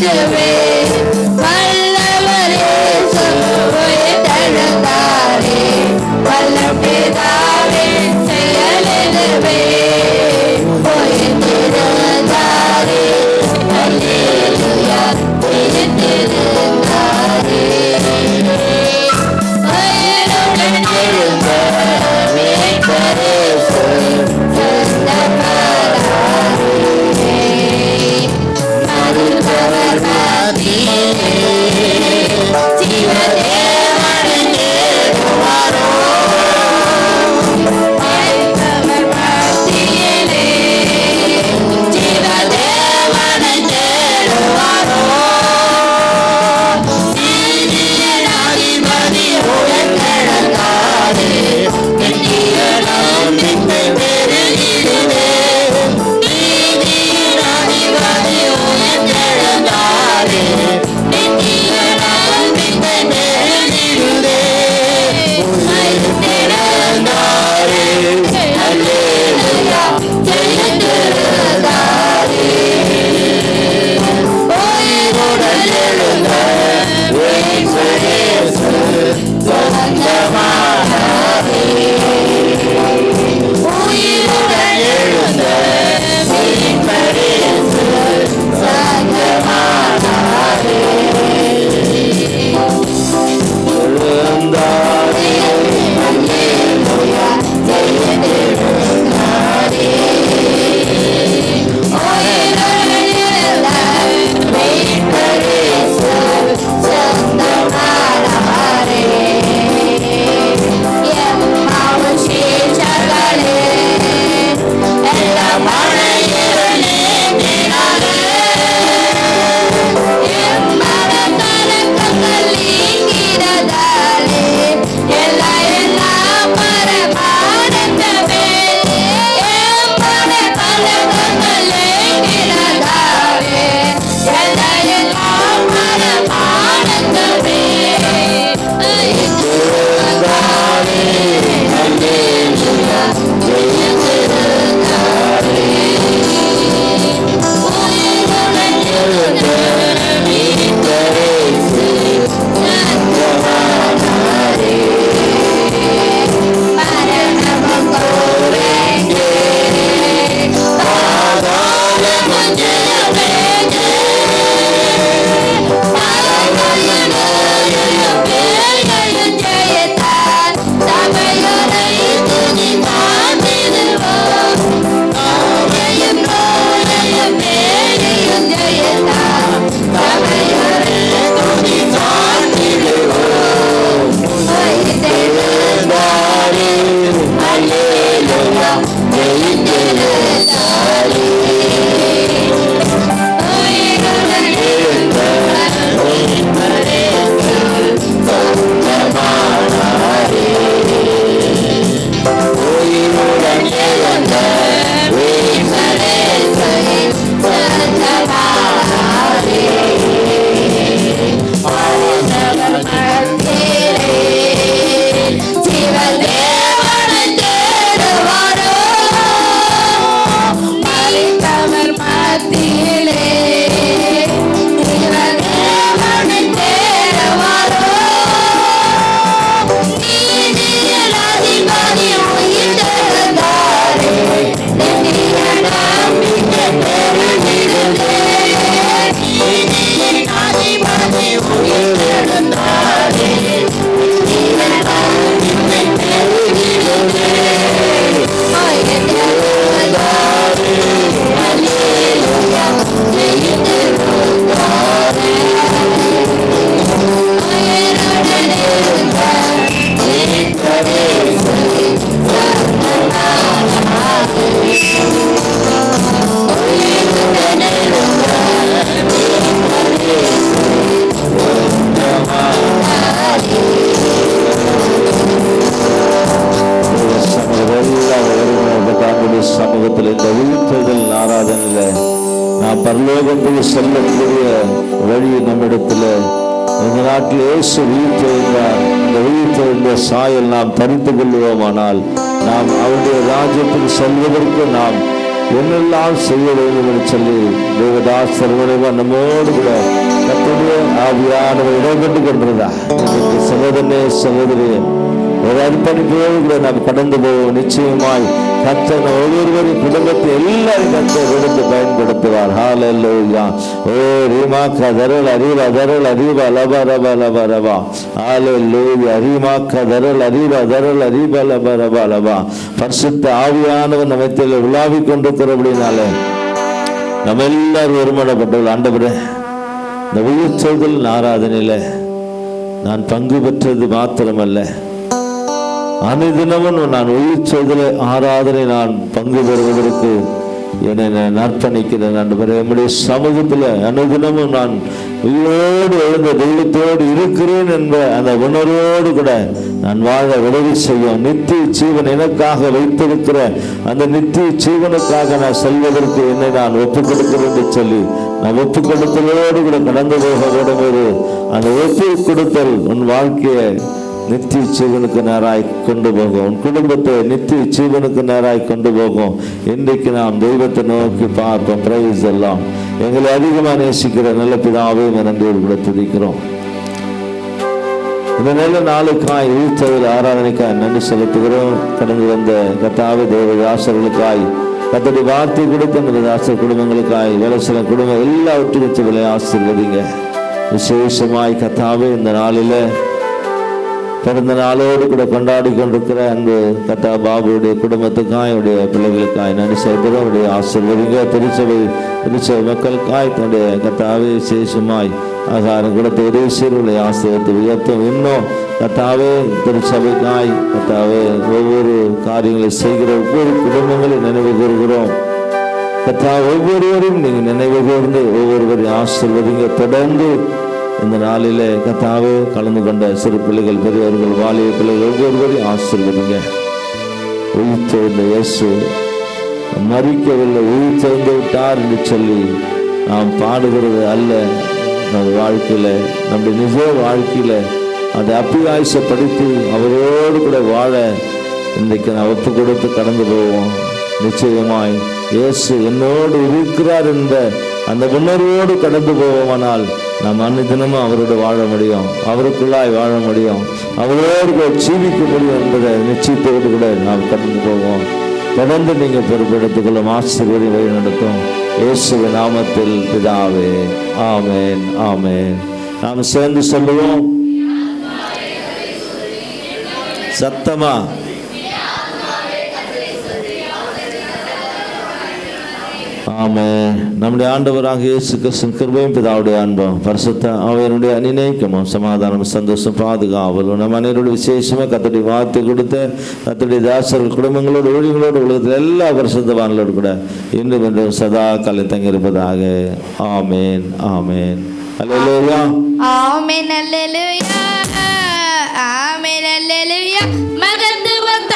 இதுவே வல்லவரே தழுந்தாரே வல்ல பிதாவே செயல் இதுவே உயிர்த்தெழுந்தாரே அல்லேலூயா உயிர்த்தெழுந்தாரே உயிருடன் எழுந்த மீட்பரேசு சொந்தக்காரரே மரித்தவர் மத்தியிலே ஜீவதேவனை தேடுவாரோ மரித்தவர் மத்தியிலே ஜீவதேவனை தேடுவாரோ நீதியின் அதிபதி உயர்ந்தெழுந்தாரே நித்திய நம்பிக்கை பெருகிடுவே நீதியின் அதிபதி உயர்ந்தெழுந்தாரே நித்திய நம்பிக்கை பெருகிடுவே உயிர்த்தெழுந்தாரே அல்லேலூயா ஜெயந்தெழுந்தாரே உயிருடன் எழுந்த இயேசு சொந்தமானாரே உயிருடன் எழுந்த மீட்பரேசு சொந்தமானாரே எழுந்தாரே அல்லேலூயா ஜெயந்தெழுந்தாரே உயிருடன் எழுந்த மீட்பரேசு சொந்தமானாரே எம்மாவும் சீஷர்களே எல்லா மழையிலும் நீங்கினாரே எம்மன கலக்கங்கள் நீங்கிறதாலே எல்லாம் மரபானந்தமே எம்மன கலக்கங்கள் நீங்கிறதாலே எல்லாம் மரபானந்தமே உயிர்த்தெழுந்தாரே அல்லேலூயா ஜெயந்தெழுந்தாரே உயிருடன் எழுந்த மீட்பரேசு சொந்தமானாரே மரணமும் கோரேங்கே பாதாளமும் ஜெயமேங்கே பாவமும் நோயையும் பேய்களையும் ஜெயித்தான் சபையோரை துதி மாற்றிடுவோம் நோயையும் பேயையும் ஜெயித்தான் சபையோரை துதி மாற்றிடுவோம் உயிர்த்தெழுந்தாரே அல்லேலூயா ஜெயந்தெழுந்தாரே உயிருடன் எழுந்த மீட்பரேசு சொந்தமானாரே உயிருடன் எழுந்த மீட்பரேசு சொந்தமானாரே மரித்தவர் மத்தியிலே ஜீவதேவனை தேடுவாரோ மரித்தவர் மத்தியிலே ஜீவதேவனை தேடுவாரோ நீதியின் அதிபதி உயிர்த்தெழுந்தாரே நித்திய நம்பிக்கை பெருகிடுவே நீதியின் அதிபதி உயிர்த்தெழுந்தாரே நித்திய நம்பிக்கை பெருகிடுவே உயிர்த்தெழுந்தாரே அல்லேலூயா ஜெயந்தெழுந்தாரே உயிருடன் எழுந்த மீட்பரேசு சொந்தமானாரே உயிருடன் எழுந்த மீட்பரேசு சொந்தமானாரே சமூகத்தில் இந்த உயிர்த்தெழுதல் ஆராதனையில் நாம் பரலோகத்துக்கு செல்லக்கூடிய வழி நம்மிடத்தில் இந்த நாட்டில் இயேசு உயிர்த்தெழுந்தார். இந்த உயிர்த்தெழுந்த சாயல் நாம் தரித்து கொள்வோமானால் நாம் அவருடைய ராஜ்யத்துக்கு செல்வதற்கு நாம் என்னெல்லாம் செய்ய வேண்டும் என்று சொல்லி தேவதாசர் மூலமா நம்மோடு கூட கர்த்தருடைய ஆவியானவர் இடம்பெற்று கொண்டிருந்தா. சகோதரனே சகோதரியே, ஒரு அர்ப்பணிப்போடு கூட நாம் கடந்து போவோம். நிச்சயமாய் கர்த்தர் ஒவ்வொருவரின் குடும்பத்தை எல்லாரும் கர்த்தர் எடுத்து பயன்படுத்துவார். ஹல்லேலூயா. ஓ ரீமாக்கா தரல் அறிவா தரல் அறிவா லபா ரபா லபா ரபா. ஹல்லேலூயா. ரீமாக்கா தரல் அறிவா தரல் அறிவா லபா ரபா லபா. பரிசுத்த ஆவியானவர் நம்மத்தில் உலாவிக் கொண்டிருக்கிறபடினாலே நம்ம எல்லாரும் ஒருமனப்பட்டவர்கள். ஆண்டவரே, இந்த உயிர் சொல்தல் ஆராதனையில நான் பங்கு பெற்றது மாத்திரமல்ல, அனுதினமும் நான் உயிர் சொல்தல் ஆராதனை நான் பங்கு பெறுவதற்கு என்னை நான் அர்ப்பணிக்கிறேன். ஆண்டவரே, நம்முடைய சமூகத்தில் அனுதினமும் நான் உயிரோடு எழுந்த தெய்வத்தோடு இருக்கிறேன் என்ற அந்த உணர்வோடு கூட நான் வாழ உதவி செய்யும். நித்திய ஜீவன் எனக்காக வைத்திருக்கிற அந்த நித்திய ஜீவனுக்காக நான் செல்வதற்கு என்னை நான் ஒப்புக் கொடுக்கிறேன் என்று சொல்லி நான் ஒப்புக் கொடுத்தலோடு கூட கடந்து போக வேண்டும். அந்த ஒப்புக் கொடுத்தல் உன் வாழ்க்கையை நித்திய ஜீவனுக்கு நேராய் கொண்டு போகும். உன் குடும்பத்தை நித்திய ஜீவனுக்கு நேராய் கொண்டு போகும். இன்றைக்கு நாம் தெய்வத்தை நோக்கி பார்ப்போம். பிரைஸ் எல்லாம் எங்களை அதிகமாக நேசிக்கிற நல்ல பிதாவே நன்றியோடு கூட துதிக்கிறோம். இந்த நல்ல நாளுக்காய் உயிர்த்தவில் ஆராதனைக்காய் நன்றி செலுத்துகிறோம். கடந்து வந்த கர்த்தாவே தேவதாசர்களுக்காய் கர்த்தருடைய வார்த்தை கொடுத்த அந்த தாசர் குடும்பங்களுக்காய் வேலை சில குடும்பம் எல்லாவற்றுக்கும் ஆசீர்வதிங்க. விசேஷமாய் கர்த்தாவே இந்த நாளில பிறந்த நாளோடு கூட கொண்டாடி கொண்டிருக்கிற அந்த கத்தா பாபுடைய குடும்பத்துக்காய் அவருடைய பிள்ளைகளுக்காய் நன்றி செய்கிறோம். அவருடைய ஆசீர்வதிங்க. திருச்சபை மக்களுக்காய் தன்னுடைய கத்தாவே விசேஷமாய் ஆகாரம் கொடுத்த உதவி செய்வதை ஆசீர்வதித்து உயர்த்தும். இன்னும் கத்தாவே திருச்சபைக்காய் கத்தாவே ஒவ்வொரு காரியங்களை செய்கிற ஒவ்வொரு குடும்பங்களையும் நினைவு கூறுகிறோம். கத்தா ஒவ்வொருவரையும் நீங்கள் நினைவு கூர்ந்து ஒவ்வொருவரையும் ஆசீர்வதிங்க. தொடர்ந்து இந்த நாளிலே கர்த்தாவே கலந்து கொண்ட சிறு பிள்ளைகள், பெரியவர்கள், வாலிப பிள்ளைகள் ஒவ்வொருவரையும் ஆசீர்வதிங்க. உயிர்த்தெழுந்த இயேசு மரிக்கவில்லை, உயிர்த்தெழுந்து விட்டார் என்று சொல்லி நாம் பாடுகிறது அல்ல. நம்ம வாழ்க்கையில, நம்முடைய நிஜ வாழ்க்கையில அதை அப்பியாசப்படுத்தி அவரோடு கூட வாழ இன்றைக்கு நான் ஒப்பு கொடுத்து கடந்து போவோம். நிச்சயமாய் இயேசு என்னோடு இருக்கிறார் என்ற அந்த உணர்வோடு கடந்து போவோமானால் நாம் அன்னிதினமும் அவரோடு வாழ முடியும், அவருக்குள்ளாய் வாழ முடியும், அவரோடு ஜீவிக்க முடியும் என்பதை நிச்சயத்தோடு கூட நாம் கடந்து போவோம். தொடர்ந்து நீங்கள் பொறுப்பெடுத்துக் கொள்ளும். ஆசீர்வதி வழி நடத்தும் இயேசுவின் நாமத்தில் பிதாவே, ஆமென், ஆமென். நாம் சேர்ந்து சொல்லுவோம் சத்தமா. ஆமென். நம்முடைய ஆண்டவராக இயேசு கிறிஸ்துவின் கிருபையும் பிதாவுடைய அன்பும் பரிசுத்த ஆவியானவருடைய அநிநயிக்கமும் சமாதானம் சந்தோஷம் பாதுகாவலும் நம் அனைவருடைய விசேஷமாக கர்த்தருடைய வார்த்தை கொடுத்த கர்த்தருடைய தாசர்கள் குடும்பங்களோடு ஊழியங்களோடு உலகத்தில் எல்லா பரிசுத்தவான்களோடு கூட இன்றும் என்றும் சதா காலம் தங்கியிருப்பதாக. ஆமென், ஆமென். அல்லேலூயா, ஆமென், அல்லேலூயா, ஆமென், அல்லேலூயா. மகத்துவம்